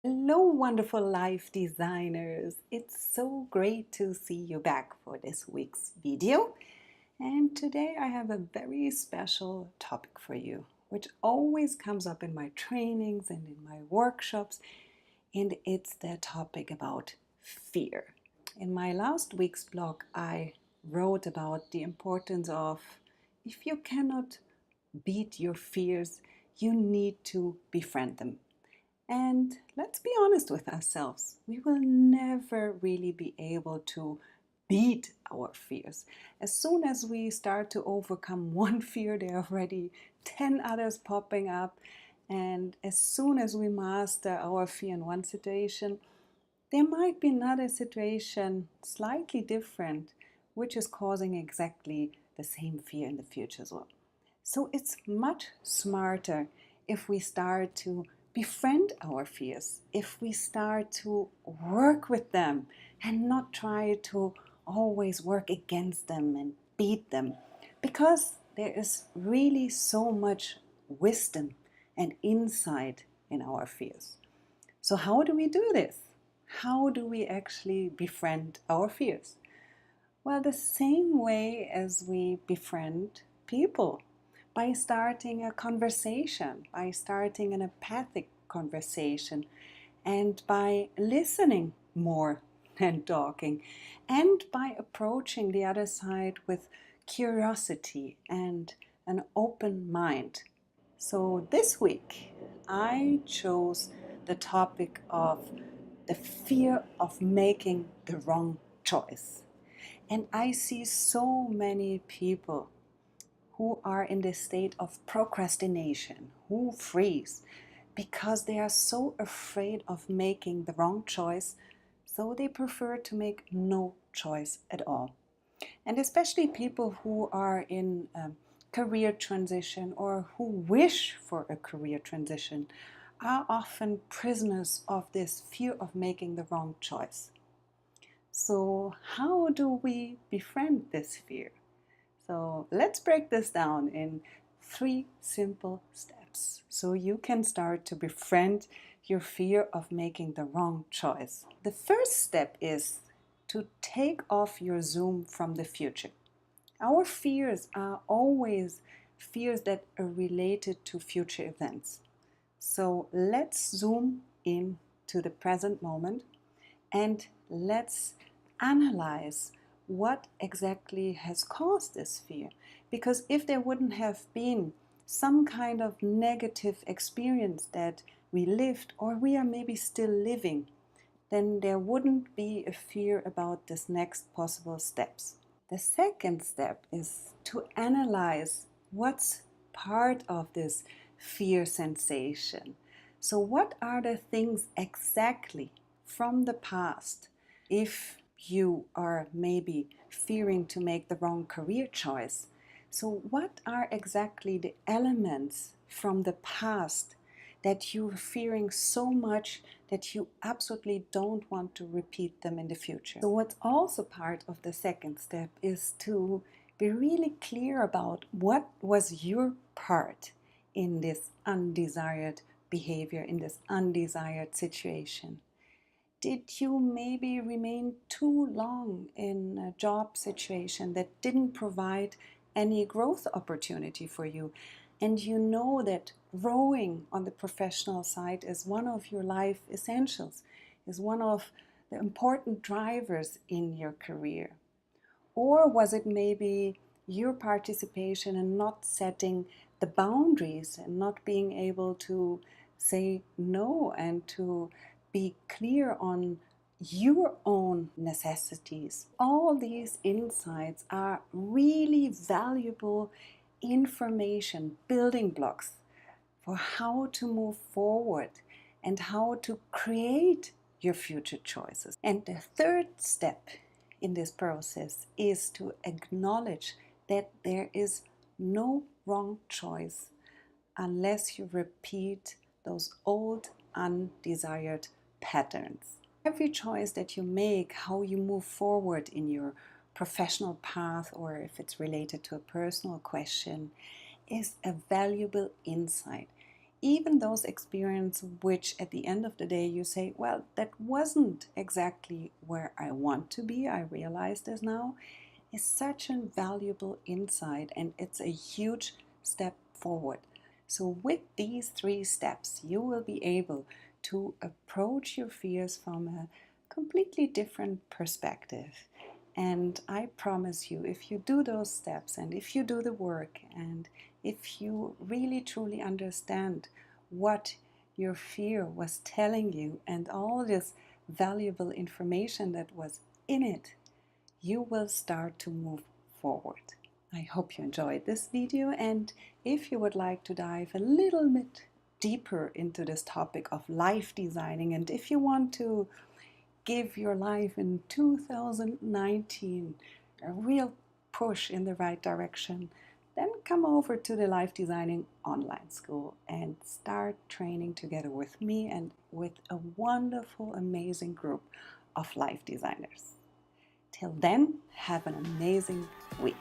Hello, wonderful life designers. It's so great to see you back for this week's video. And today I have a very special topic for you, which always comes up in my trainings and in my workshops. And it's the topic about fear. In my last week's blog, I wrote about the importance of if you cannot beat your fears, you need to befriend them. And let's be honest with ourselves, we will never really be able to beat our fears. As soon as we start to overcome one fear, there are already 10 others popping up. And as soon as we master our fear in one situation, there might be another situation slightly different, which is causing exactly the same fear in the future as well. So it's much smarter if we start to befriend our fears, if we start to work with them and not try to always work against them and beat them, because there is really so much wisdom and insight in our fears. So, how do we do this? How do we actually befriend our fears? Well, the same way as we befriend people, by starting a conversation, by starting an empathic conversation, and by listening more than talking, and by approaching the other side with curiosity and an open mind. So this week, I chose the topic of the fear of making the wrong choice. And I see so many people who are in this state of procrastination, who freeze because they are so afraid of making the wrong choice, so they prefer to make no choice at all. And especially people who are in career transition or who wish for a career transition are often prisoners of this fear of making the wrong choice. So, how do we befriend this fear? So, let's break this down in 3 simple steps so you can start to befriend your fear of making the wrong choice. The first step is to take off your zoom from the future. Our fears are always fears that are related to future events. So, let's zoom in to the present moment and let's analyze what exactly has caused this fear. Because if there wouldn't have been some kind of negative experience that we lived or we are maybe still living, then there wouldn't be a fear about this next possible steps. The second step is to analyze what's part of this fear sensation. So, what are the things exactly from the past? If you are maybe fearing to make the wrong career choice, so what are exactly the elements from the past that you're fearing so much that you absolutely don't want to repeat them in the future? So, what's also part of the second step is to be really clear about what was your part in this undesired behavior, in this undesired situation. Did you maybe remain too long in a job situation that didn't provide any growth opportunity for you? And you know that growing on the professional side is one of your life essentials, is one of the important drivers in your career. Or was it maybe your participation in not setting the boundaries and not being able to say no and to be clear on your own necessities? All these insights are really valuable information, building blocks for how to move forward and how to create your future choices. And the third step in this process is to acknowledge that there is no wrong choice unless you repeat those old undesired patterns. Every choice that you make, how you move forward in your professional path, or if it's related to a personal question, is a valuable insight. even those experiences which at the end of the day you say, well, that wasn't exactly where I want to be, I realize this now, is such a valuable insight, and it's a huge step forward. So with these 3 steps, you will be able to approach your fears from a completely different perspective. And I promise you, if you do those steps and if you do the work and if you really truly understand what your fear was telling you and all this valuable information that was in it, you will start to move forward. I hope you enjoyed this video, and if you would like to dive a little bit deeper into this topic of life designing, and if you want to give your life in 2019 a real push in the right direction, then come over to the Life Designing Online School and start training together with me and with a wonderful, amazing group of life designers. Till then, have an amazing week.